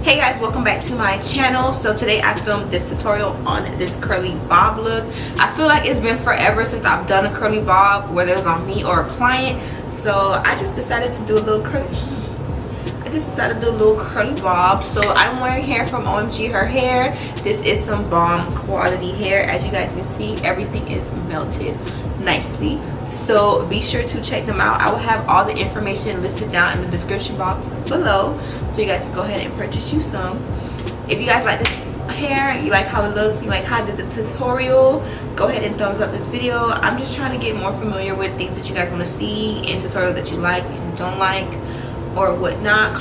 Hey guys, welcome back to my channel. So today I filmed this tutorial on this curly bob look. I feel like it's been forever since I've done a curly bob, whether it's on me or a client. So I just decided to do a little curly bob. So I'm wearing hair from Omgherhair. This is some bomb quality hair. As you guys can see, everything is melted nicely. So be sure to check them out. I will have all the information listed down in the description box below, so you guys can go ahead and purchase you some. If you guys like this hair, you like how it looks, you like how I did the tutorial, go ahead and thumbs up this video. I'm just trying to get more familiar with things that you guys want to see in tutorials that you like and don't like or whatnot.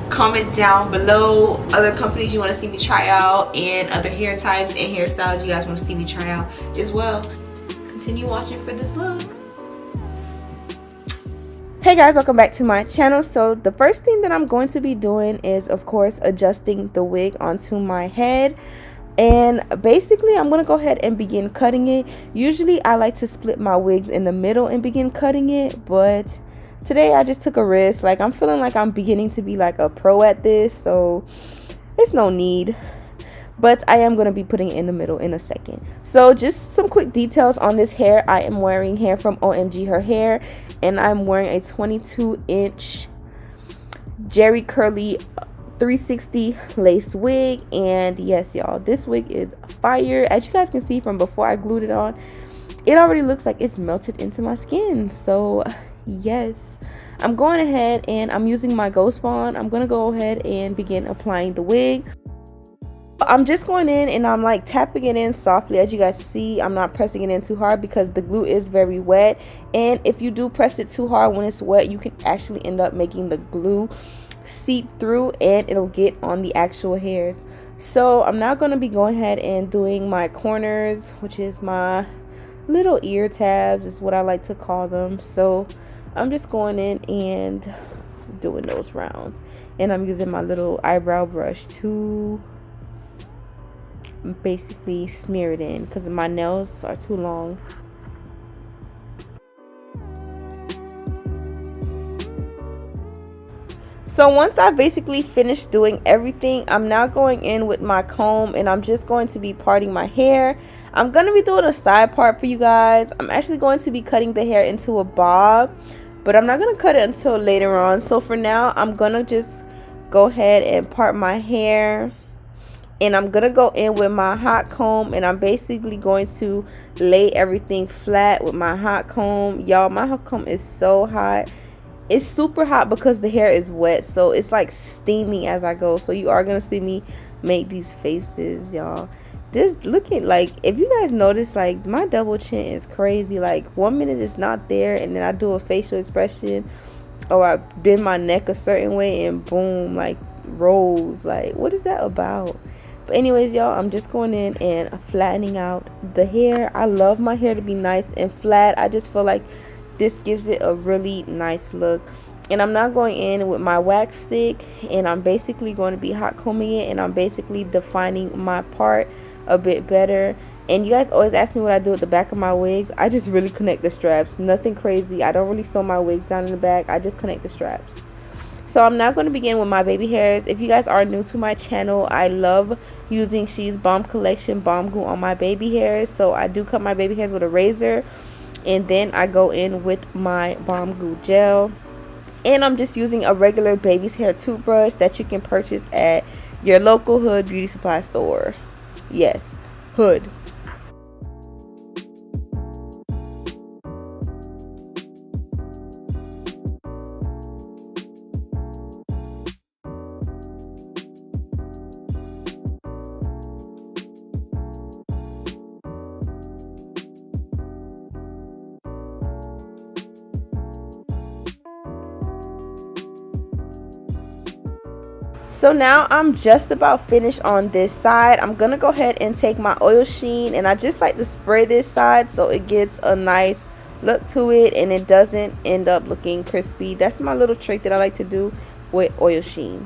Comment down below other companies you want to see me try out and other hair types and hairstyles you guys want to see me try out as well. Continue watching for this look. Hey guys, welcome back to my channel. So the first thing that I'm going to be doing is, of course, adjusting the wig onto my head. And basically I'm going to go ahead and begin cutting it. Usually I like to split my wigs in the middle and begin cutting it, but today I just took a risk. Like, I'm feeling like I'm beginning to be like a pro at this, so it's no need. But I am going to be putting it in the middle in a second. So just some quick details on this hair. I am wearing hair from Omgherhair, and I'm wearing a 22-inch Jerry Curly 360 lace wig. And yes, y'all, this wig is fire. As you guys can see from before I glued it on, it already looks like it's melted into my skin. So yes, I'm going ahead and I'm using my Ghost Bond. I'm going to go ahead and begin applying the wig. I'm just going in and I'm like tapping it in softly. As you guys see, I'm not pressing it in too hard because the glue is very wet, and if you do press it too hard when it's wet, you can actually end up making the glue seep through and it'll get on the actual hairs. So I'm now going to be going ahead and doing my corners, which is my little ear tabs is what I like to call them. So I'm just going in and doing those rounds, and I'm using my little eyebrow brush to basically smear it in because my nails are too long. So once I basically finished doing everything, I'm now going in with my comb and I'm just going to be parting my hair. I'm going to be doing a side part for you guys. I'm actually going to be cutting the hair into a bob, but I'm not going to cut it until later on. So for now, I'm going to just go ahead and part my hair. And I'm going to go in with my hot comb, and I'm basically going to lay everything flat with my hot comb. Y'all, my hot comb is so hot. It's super hot because the hair is wet, so it's like steaming as I go. So you are going to see me make these faces, y'all. This, look at, like, if you guys notice, like, my double chin is crazy. Like, 1 minute it's not there, and then I do a facial expression, or I bend my neck a certain way, and boom, like, rolls. Like, what is that about? But anyways, y'all, I'm just going in and flattening out the hair. I love my hair to be nice and flat. I just feel like this gives it a really nice look. And I'm now going in with my wax stick, and I'm basically going to be hot combing it, and I'm basically defining my part a bit better. And you guys always ask me what I do at the back of my wigs. I just really connect the straps. Nothing crazy. I don't really sew my wigs down in the back. I just connect the straps. So I'm now going to begin with my baby hairs. If you guys are new to my channel, I love using She's Bomb Collection Bomb Glue on my baby hairs. So I do cut my baby hairs with a razor, and then I go in with my Bomb Glue gel. And I'm just using a regular baby's hair toothbrush that you can purchase at your local Hood beauty supply store. Yes, Hood. So now I'm just about finished on this side. I'm gonna go ahead and take my oil sheen, and I just like to spray this side so it gets a nice look to it and it doesn't end up looking crispy. That's my little trick that I like to do with oil sheen.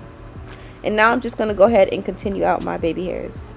And now I'm just gonna go ahead and continue out my baby hairs.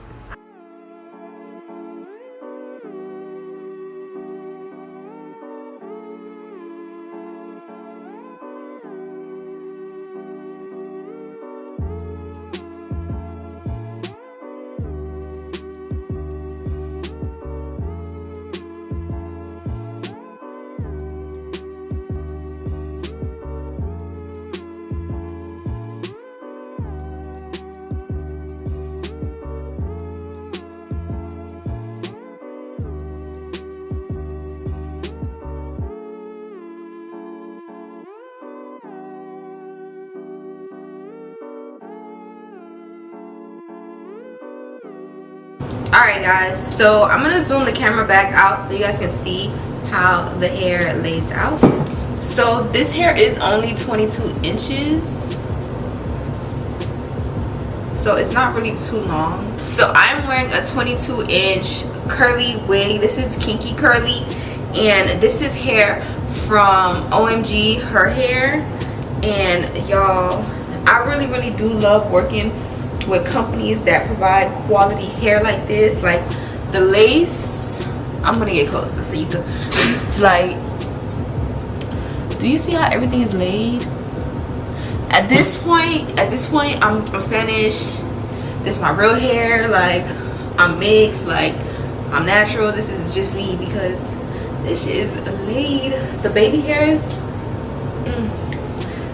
Alright guys, so I'm gonna zoom the camera back out so you guys can see how the hair lays out. So this hair is only 22 inches, so it's not really too long. So I'm wearing a 22-inch curly wig. This is kinky curly, and this is hair from Omgherhair. And y'all, I really do love working with companies that provide quality hair like this. Like the lace, I'm gonna get closer so you can like, do you see how everything is laid? At this point I'm Spanish. This is my real hair. Like I'm mixed, like I'm natural. This is just me because this shit is laid. The baby hairs,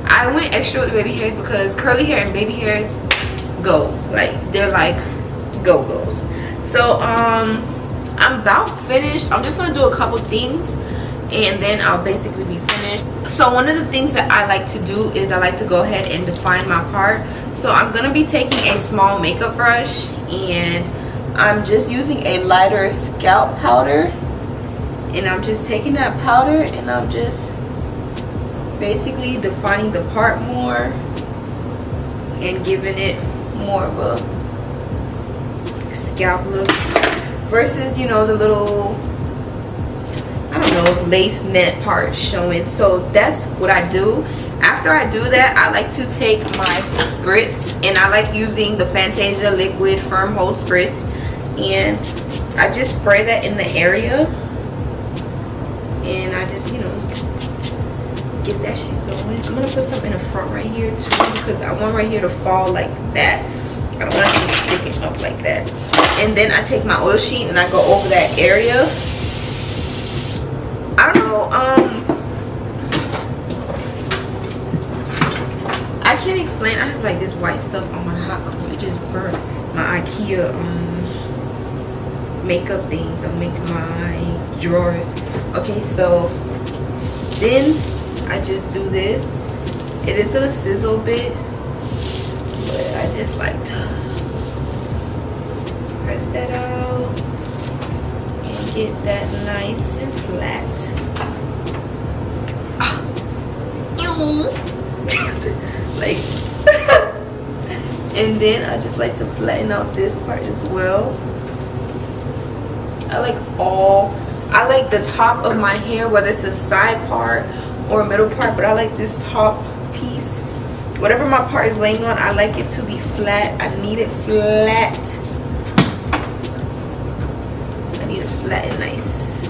I went extra with the baby hairs because curly hair and baby hairs go, like they're like go-go's. So I'm about finished. I'm just gonna do a couple things and then I'll basically be finished. So one of the things that I like to do is I like to go ahead and define my part. So I'm gonna be taking a small makeup brush and I'm just using a lighter scalp powder, and I'm just taking that powder and I'm just basically defining the part more and giving it more of a scalp look versus, you know, the little, I don't know, lace net part showing. So that's what I do. After I do that, I like to take my spritz, and I like using the Fantasia liquid firm hold spritz, and I just spray that in the area, and I just, you know, get that shit going. I'm gonna put some in the front right here too because I want right here to fall like that. I don't want it to be sticking up like that. And then I take my oil sheet and I go over that area. I don't know, I can't explain. I have like this white stuff on my hot comb. It just burnt my IKEA makeup thing to make my drawers. Okay, so then I just do this. It is gonna sizzle a bit, but I just like to press that out and get that nice and flat. Like and then I just like to flatten out this part as well. I like the top of my hair, whether it's a side part or a middle part, but I like this top piece. Whatever my part is laying on, I like it to be flat. I need it flat. I need it flat and nice.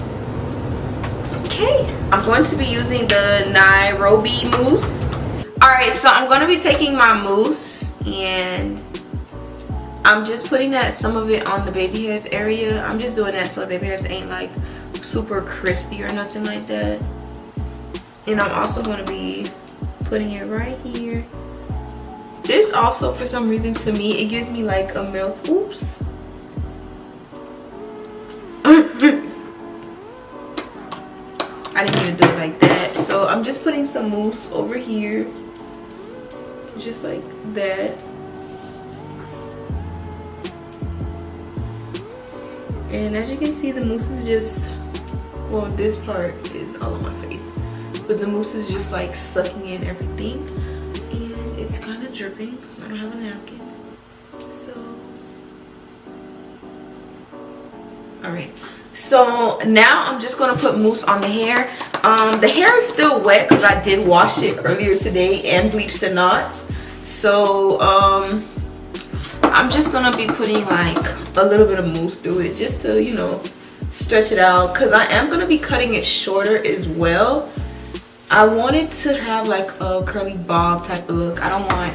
Okay, I'm going to be using the Nairobi mousse. Alright, so I'm going to be taking my mousse and I'm just putting that, some of it on the baby hairs area. I'm just doing that so the baby hairs ain't like super crispy or nothing like that. And I'm also going to be putting it right here. This also, for some reason, to me, it gives me like a melt. Oops. I didn't even do it like that. So I'm just putting some mousse over here. Just like that. And as you can see, the mousse is just, well, this part is all on my face, but the mousse is just like sucking in everything, and it's kind of dripping. I don't have a napkin, so all right. So now I'm just gonna put mousse on the hair. The hair is still wet because I did wash it earlier today and bleach the knots. So I'm just gonna be putting like a little bit of mousse through it just to, you know, stretch it out, because I am gonna be cutting it shorter as well. I want it to have like a curly bob type of look. I don't want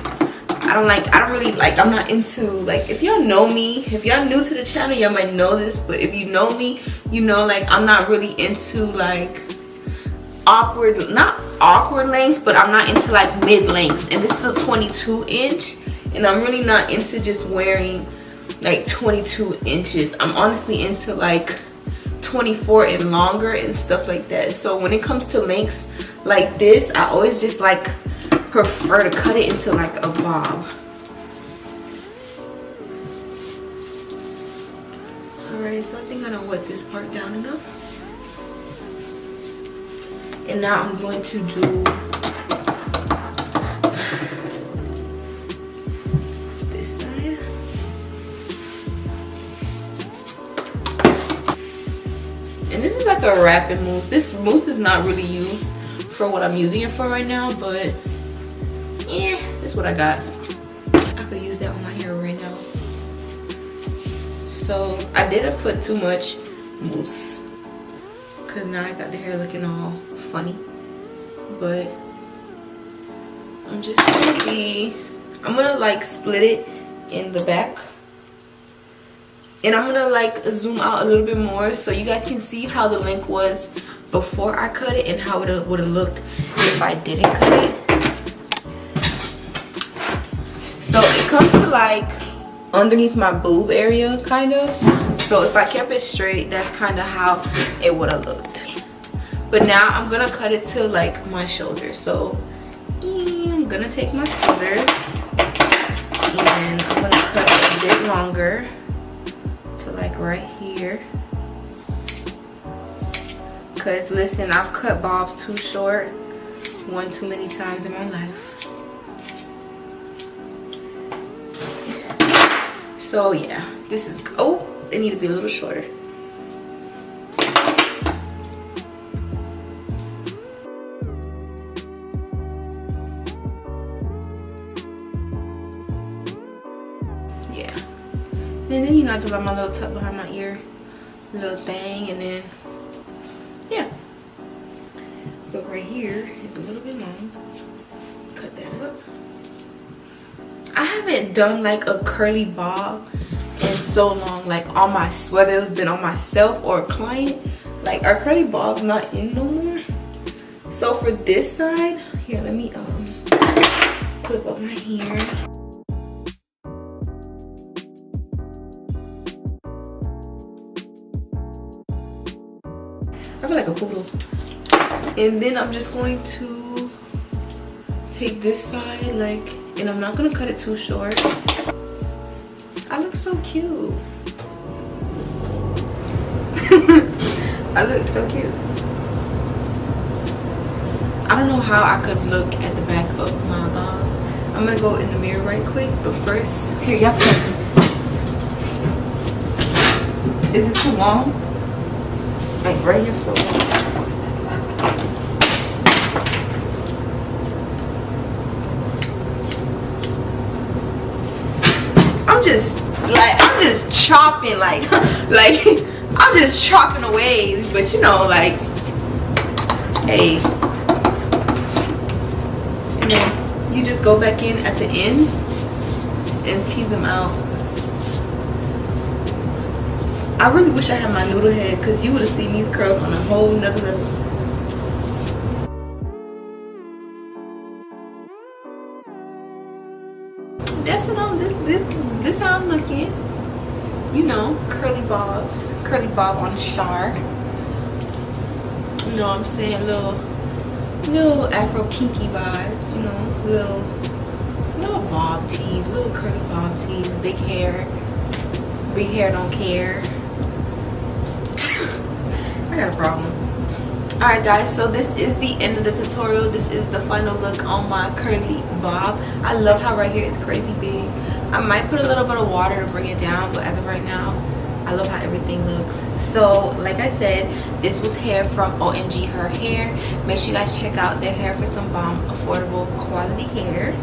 I don't really like, I'm not into, like, if y'all know me, if y'all new to the channel, y'all might know this, but if you know me, you know, like, I'm not really into, like, awkward, not awkward lengths, but I'm not into, like, mid lengths. And this is a 22 inch, and I'm really not into just wearing, like, 22 inches. I'm honestly into, like, 24 and longer and stuff like that. So when it comes to lengths like this, I always just, like, prefer to cut it into, like, a bob. Alright, so I think I done wet this part down enough. And now I'm going to do this side. And this is like a wrapping mousse. This mousse is not really used for what I'm using it for right now, but yeah, this is what I got. I could use that on my hair right now. So I didn't put too much mousse because now I got the hair looking all funny. But I'm just I'm gonna like split it in the back. And I'm gonna like zoom out a little bit more so you guys can see how the length was before I cut it and how it would have looked if I didn't cut it. So it comes to like underneath my boob area, kind of. So if I kept it straight, that's kind of how it would have looked. But now I'm gonna cut it to like my shoulder. So I'm gonna take my scissors and I'm gonna cut it a bit longer to like right here. Cause listen, I've cut bobs too short one too many times in my life. So yeah, this is, oh, they need to be a little shorter. Yeah. And then, you know, I do like my little tuck behind my ear, little thing, and then, yeah. But right here is a little bit long. Cut that up. I haven't done like a curly bob in so long, like on my, whether it's been on myself or a client. Like our curly bob's not in no more. So for this side, here, let me clip up my hair. I feel like a poodle. And then I'm just going to take this side, like, and I'm not gonna cut it too short. I look so cute. I look so cute. I don't know how I could look at the back of my bob. I'm gonna go in the mirror right quick, but first, here, y'all tell me. Is it too long? Like right here for I'm just chopping like I'm just chopping away, but you know, like, hey, and then you just go back in at the ends and tease them out. I really wish I had my noodle head, because you would have seen these curls on a whole nother level. That's what I'm, this how I'm looking. You know, curly bobs, curly bob on a char. You know what I'm saying? Little Afro kinky vibes, you know, little bob tees, little curly bob tees, big hair don't care. I got a problem. Alright guys, so this is the end of the tutorial. This is the final look on my curly bob. I love how right here is crazy big. I might put a little bit of water to bring it down, but as of right now, I love how everything looks. So like I said, this was hair from Omgherhair. Make sure you guys check out their hair for some bomb affordable quality hair.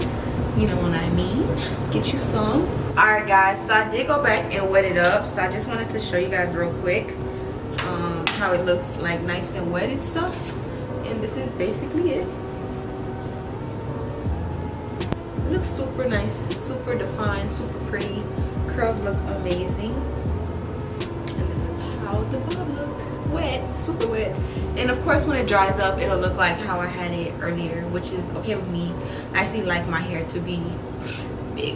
You know what I mean? Get you some. Alright guys, so I did go back and wet it up. So I just wanted to show you guys real quick how it looks like nice and wet and stuff. And this is basically it. It looks super nice, super defined, super pretty. Curls look amazing. And this is how the bob looked. Wet, super wet. And of course when it dries up, it'll look like how I had it earlier, which is okay with me. I actually like my hair to be big.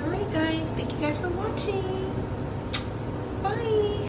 Alright guys, thank you guys for watching. Bye.